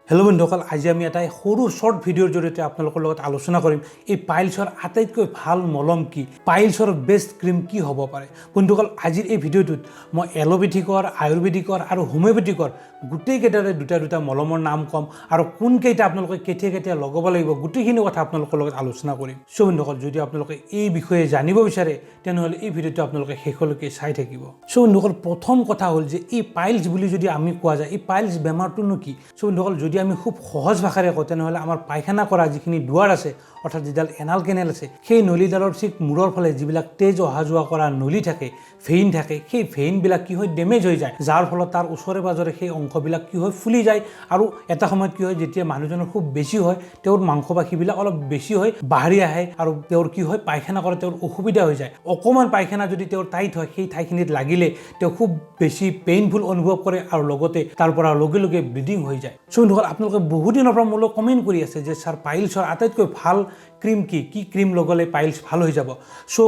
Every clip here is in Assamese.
হেল্ল' বন্ধুসকল, আজি আমি এটা সৰু শৰ্ট ভিডিঅ'ৰ জৰিয়তে আপোনালোকৰ লগত আলোচনা কৰিম এই পাইলছৰ আটাইতকৈ ভাল মলম কি, পাইলছৰ বেষ্ট ক্ৰীম কি হ'ব পাৰে। বন্ধুসকল, আজিৰ এই ভিডিঅ'টোত মই এলোপেথিকৰ, আয়ুৰ্বেদিকৰ আৰু হোমিঅ'পেথিকৰ গোটেইকেইটাৰে দুটা মলমৰ নাম ক'ম আৰু কোনকেইটা আপোনালোকে কেতিয়া লগাব লাগিব গোটেইখিনি কথা আপোনালোকৰ লগত আলোচনা কৰিম। চ' বন্ধুসকল, যদি আপোনালোকে এই বিষয়ে জানিব বিচাৰে তেনেহ'লে এই ভিডিঅ'টো আপোনালোকে শেষলৈকে চাই থাকিব। চ' বন্ধুসকল, প্ৰথম কথা হ'ল যে এই পাইলছ বুলি যদি আমি কোৱা যায়, এই পাইলছ বেমাৰটোনো কি। চ' বন্ধুসকল, যদি আমি খুব সহজ ভাষাৰে কওঁ তেনেহ'লে আমাৰ পায়খানা কৰা যিখিনি দুৱাৰ আছে, অৰ্থাৎ যিডাল এনাল কেনেল আছে, সেই নলীডালৰ ঠিক মূৰৰ ফালে যিবিলাক তেজ অহা যোৱা কৰা নলী থাকে, ভেইন থাকে, সেই ভেইনবিলাক কি হয় ডেমেজ হৈ যায়, যাৰ ফলত তাৰ ওচৰে পাজৰে সেই অংশবিলাক কি হয় ফুলি যায় আৰু এটা সময়ত কি হয় যেতিয়া মানুহজনৰ খুব বেছি হয় তেওঁৰ মাংসপাশীবিলাক অলপ বেছি হয় বাঢ়ি আহে আৰু তেওঁৰ কি হয় পায়খানা কৰা তেওঁৰ অসুবিধা হৈ যায়। অকণমান পায়খানা যদি তেওঁৰ টাইট হয় সেই ঠাইখিনিত লাগিলে তেওঁ খুব বেছি পেইনফুল অনুভৱ কৰে আৰু লগতে তাৰ পৰা লগে লগে ব্লিডিং হৈ যায়। চ' বন্ধুসকল, আপোনালোকে বহুদিনৰ পৰা মোলৈ কমেণ্ট কৰি আছে যে ছাৰ পাইলছৰ আটাইতকৈ ভাল ক্ৰীম কি ক্ৰীম লগালে পাইলছ ভাল হৈ যাব। চ'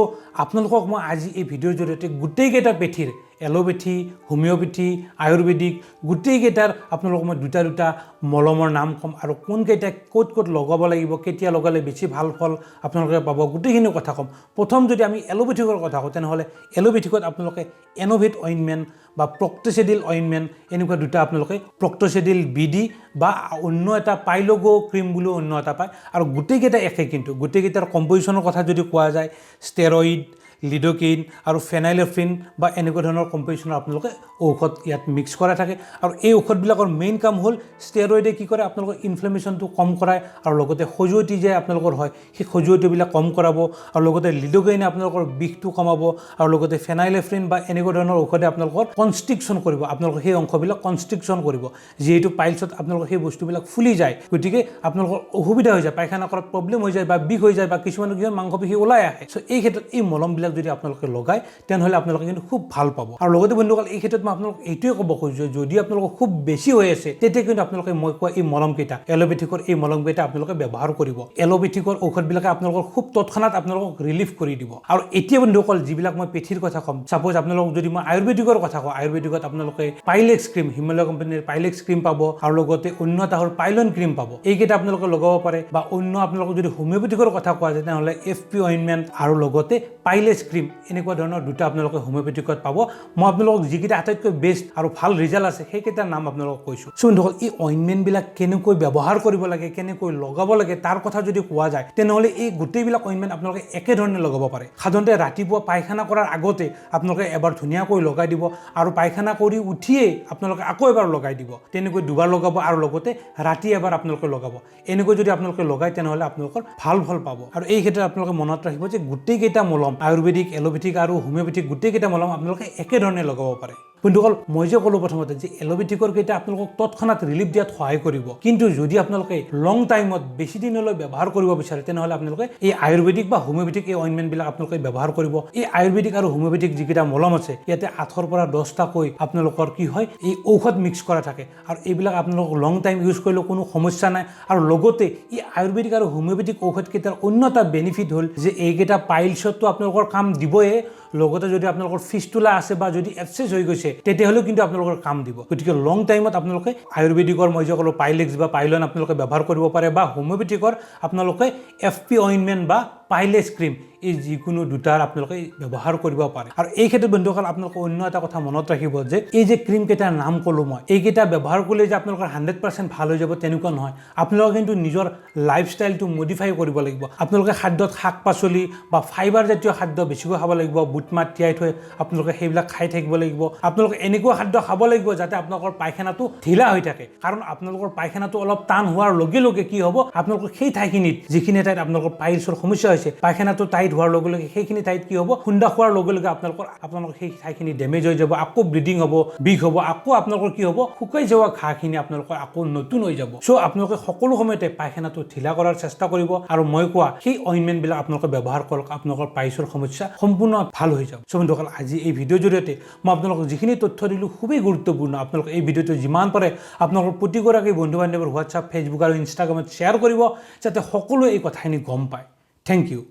আপোনালোকক মই আজি এই ভিডিঅ'ৰ জৰিয়তে গোটেইকেইটা পেথিৰ এলোপেথি, হোমিঅ'পেথি, আয়ুৰ্বেদিক গোটেইকেইটাৰ আপোনালোকক মই দুটা মলমৰ নাম ক'ম আৰু কোনকেইটা ক'ত লগাব লাগিব, কেতিয়া লগালে বেছি ভাল ফল আপোনালোকে পাব গোটেইখিনি কথা ক'ম। প্ৰথম যদি আমি এলোপেথিকৰ কথা কওঁ তেনেহ'লে এলোপেথিকত আপোনালোকে এন'ভেট অইনমেণ্ট বা প্ৰক্ট'চেডিল অইনমেণ্ট এনেকুৱা দুটা আপোনালোকে প্ৰক্ট'চেডিল বিডি বা অন্য এটা পাইলগো ক্ৰীম বুলিও অন্য এটা পায় আৰু গোটেইকেইটা একে, কিন্তু গোটেইকেইটাৰ কম্পজিশ্যনৰ কথা যদি কোৱা যায় ষ্টেৰইড, লিডোকেইন আৰু ফেনাইলেফ্ৰিন বা এনেকুৱা ধৰণৰ কম্পজিশ্যনৰ আপোনালোকে ঔষধ ইয়াত মিক্স কৰা থাকে আৰু এই ঔষধবিলাকৰ মেইন কাম হ'ল ষ্টেৰইডে কি কৰে আপোনালোকৰ ইনফ্লেমেশ্যনটো কম কৰায় আৰু লগতে খজুৱতি যে আপোনালোকৰ হয় সেই খজুৱতিবিলাক কম কৰাব আৰু লগতে লিডোকেইনে আপোনালোকৰ বিষটো কমাব আৰু লগতে ফেনাইলেফ্ৰিন বা এনেকুৱা ধৰণৰ ঔষধে আপোনালোকৰ কনষ্ট্ৰিকশ্যন কৰিব, আপোনালোকৰ সেই অংশবিলাক কনষ্ট্ৰিকশ্যন কৰিব, যিহেতু পাইলছত আপোনালোকৰ সেই বস্তুবিলাক ফুলি যায়, গতিকে আপোনালোকৰ অসুবিধা হৈ যায়, পায়খানা কৰাত প্ৰব্লেম হৈ যায় বা বিষ হৈ যায় বা কিছুমানৰ কি হয় মাংসপেশী ওলাই আহে। চ' এই ক্ষেত্ৰত এই মলমবিলাক যদি আপোনালোকে লগায় তেনেহ'লে আপোনালোকে কিন্তু খুব ভাল পাব। আৰু লগতে বন্ধুসকল, এই ক্ষেত্ৰত মই আপোনালোকক এইটোৱে ক'ব খুজিছোঁ, যদি আপোনালোকৰ খুব বেছি হৈ আছে তেতিয়া কিন্তু আপোনালোকে মই কোৱা এই মলমকেইটা এলোপেথিকৰ এই মলমকেইটা আপোনালোকে ব্যৱহাৰ কৰিব। এলোপেথিকৰ ঔষধবিলাকে আপোনালোকৰ খুব তৎক্ষণাত আপোনালোকক ৰিলিফ কৰি দিব। আৰু এতিয়া বন্ধুসকল, যিবিলাক মই পেথিৰ কথা ক'ম, ছাপ'জ আপোনালোকক যদি মই আয়ুৰ্বেদিকৰ কথা কওঁ, আয়ুৰ্বেদিকত আপোনালোকে পাইলেক্স ক্ৰীম, হিমালয় কোম্পানীৰ পাইলেক্স ক্ৰীম পাব আৰু লগতে অন্য এটা হ'ল পাইলন ক্ৰীম পাব, এইকেইটা আপোনালোকে লগাব পাৰে। বা অন্য আপোনালোকক যদি হোমিঅ'পেথিকৰ কথা কোৱা যায় তেনেহ'লে FP অইনমেণ্ট আৰু লগতে পাইলেক্স ক্ৰীম এনেকুৱা ধৰণৰ দুটা আপোনালোকে হোমিঅ'পেথিকত পাব। মই আপোনালোকক যিকেইটা আটাইতকৈ বেষ্ট আৰু ভাল ৰিজাল্ট আছে সেইকেইটাৰ নাম আপোনালোকক কৈছোঁ। চ' বন্ধুসকল, এই অইনমেণ্টবিলাক কেনেকৈ ব্যৱহাৰ কৰিব লাগে, কেনেকৈ লগাব লাগে তাৰ কথা যদি কোৱা যায় তেনেহ'লে এই গোটেইবিলাক অইনমেণ্ট আপোনালোকে একেধৰণে লগাব পাৰে। সাধাৰণতে ৰাতিপুৱা পায়খানা কৰাৰ আগতে আপোনালোকে এবাৰ ধুনীয়াকৈ লগাই দিব আৰু পায়খানা কৰি উঠিয়েই আপোনালোকে আকৌ এবাৰ লগাই দিব, তেনেকৈ দুবাৰ লগাব আৰু লগতে ৰাতি এবাৰ আপোনালোকে লগাব। এনেকৈ যদি আপোনালোকে লগায় তেনেহ'লে আপোনালোকৰ ভাল ফল পাব। আৰু এই ক্ষেত্ৰত আপোনালোকে মনত ৰাখিব যে গোটেইকেইটা মলম আয়ুৰ্বেদিক, এলোপেথিক আৰু হোমিঅ'পেথিক গোটেইকেইটা মলম আপোনালোকে একেধৰণে লগাব পাৰে। বন্ধুসকল, মই যে ক'লোঁ প্ৰথমতে যে এলোপেথিকৰ কেইটা আপোনালোকক তৎক্ষণাত ৰিলিফ দিয়াত সহায় কৰিব, কিন্তু যদি আপোনালোকে লং টাইমত বেছি দিনলৈ ব্যৱহাৰ কৰিব বিচাৰে তেনেহ'লে আপোনালোকে এই আয়ুৰ্বেদিক বা হোমিঅ'পেথিক এই অইনমেণ্টবিলাক আপোনালোকে ব্যৱহাৰ কৰিব। এই আয়ুৰ্বেদিক আৰু হোমিঅ'পেথিক যিকেইটা মলম আছে ইয়াতে 8ৰ পৰা 10টাকৈ আপোনালোকৰ কি হয় এই ঔষধ মিক্স কৰা থাকে আৰু এইবিলাক আপোনালোকক লং টাইম ইউজ কৰিলেও কোনো সমস্যা নাই। আৰু লগতে এই আয়ুৰ্বেদিক আৰু হোমিঅ'পেথিক ঔষধকেইটাৰ অন্য এটা বেনিফিট হ'ল যে এইকেইটা পাইলছততো আপোনালোকৰ কাম দিবয়ে, লগতে যদি আপোনালোকৰ ফিস্তুলা আছে বা যদি এবচেছ হৈ গৈছে তেতিয়াহ'লেও কিন্তু আপোনালোকৰ কাম দিব। গতিকে লং টাইমত আপোনালোকে আয়ুৰ্বেদিকৰ মই যে ক'লোঁ পাইলেক্স বা পাইলন আপোনালোকে ব্যৱহাৰ কৰিব পাৰে বা হোমিঅ'পেথিকৰ আপোনালোকে FP অইনমেণ্ট বা পাইলেক্স ক্ৰীম এই যিকোনো দুটাৰ আপোনালোকে ব্যৱহাৰ কৰিব পাৰে। আৰু এই ক্ষেত্ৰত বন্ধুসকল, আপোনালোকে অন্য এটা কথা মনত ৰাখিব যে এই যে ক্ৰীম কেইটাৰ নাম ক'লোঁ মই, এইকেইটা ব্যৱহাৰ কৰিলে যে আপোনালোকৰ 100% ভাল হৈ যাব তেনেকুৱা নহয়। আপোনালোকে কিন্তু নিজৰ লাইফষ্টাইলটো মডিফাই কৰিব লাগিব। আপোনালোকে খাদ্যত শাক পাচলি বা ফাইবাৰ জাতীয় খাদ্য বেছিকৈ খাব লাগিব, বুট মাহ তিয়াই থৈ আপোনালোকে সেইবিলাক খাই থাকিব লাগিব। আপোনালোকে এনেকুৱা খাদ্য খাব লাগিব যাতে আপোনালোকৰ পায়খানাটো ঢিলা হৈ থাকে, কাৰণ আপোনালোকৰ পায়খানাটো অলপ টান হোৱাৰ লগে লগে কি হ'ব আপোনালোকৰ সেই ঠাইখিনিত যিখিনি ঠাইত আপোনালোকৰ পাইলছৰ সমস্যা হৈছে, পায়খানাটো টাইট হোৱাৰ লগে লগে সেইখিনি ঠাইত কি হ'ব খুন্দা খোৱাৰ লগে লগে আপোনালোকৰ সেই ঠাইখিনি ডেমেজ হৈ যাব, আকৌ ব্লিডিং হ'ব, বিষ হ'ব, আকৌ আপোনালোকৰ কি হ'ব শুকাই যোৱা ঘাঁহখিনি আপোনালোকৰ আকৌ নতুন হৈ যাব। চ' আপোনালোকে সকলো সময়তে পায়খানাটো ঢিলা কৰাৰ চেষ্টা কৰিব আৰু মই কোৱা সেই অইনমেণ্টবিলাক আপোনালোকে ব্যৱহাৰ কৰক, আপোনালোকৰ পাইলছৰ সমস্যা সম্পূৰ্ণ ভাল হৈ যাব। চ' বন্ধুসকল, আজি এই ভিডিঅ'ৰ জৰিয়তে মই আপোনালোকক যিখিনি তথ্য দিলোঁ খুবেই গুৰুত্বপূৰ্ণ। আপোনালোকে এই ভিডিঅ'টো যিমান পাৰে আপোনালোকৰ প্ৰতিগৰাকী বন্ধু বান্ধৱৰ হোৱাটছআপ, ফেচবুক আৰু ইনষ্টাগ্ৰামত শ্বেয়াৰ কৰিব যাতে সকলোৱে এই কথাখিনি গম পায়। Thank U.